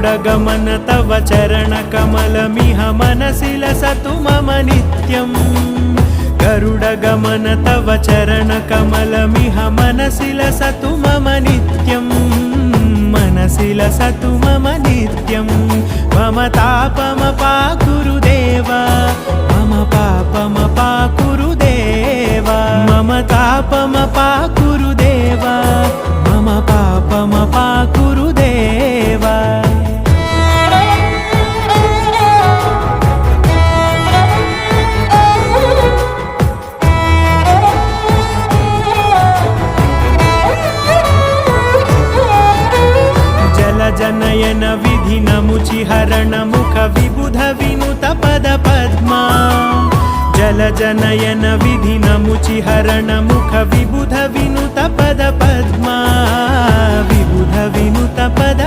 गरुडगमन तव चरणकमलमिह मनसि लसतु मम नित्यम् गरुडगमन तव चरणकमलमिह मनसि लसतु मम नित्यम् मनसि लसतु मम नित्यम् मम तापमपाकुरुदेव मम पापमपाकुरुदेव मम तापमपाकुरुदेव मम पापमपाकुरुदेव जनयन विधिनमुचिहरण मुख विबुध विनुत पद पद्मा जलजनयन विधिनमुचिहरण मुख विबुध विनुत पद पद्मा विबुध विनुत पद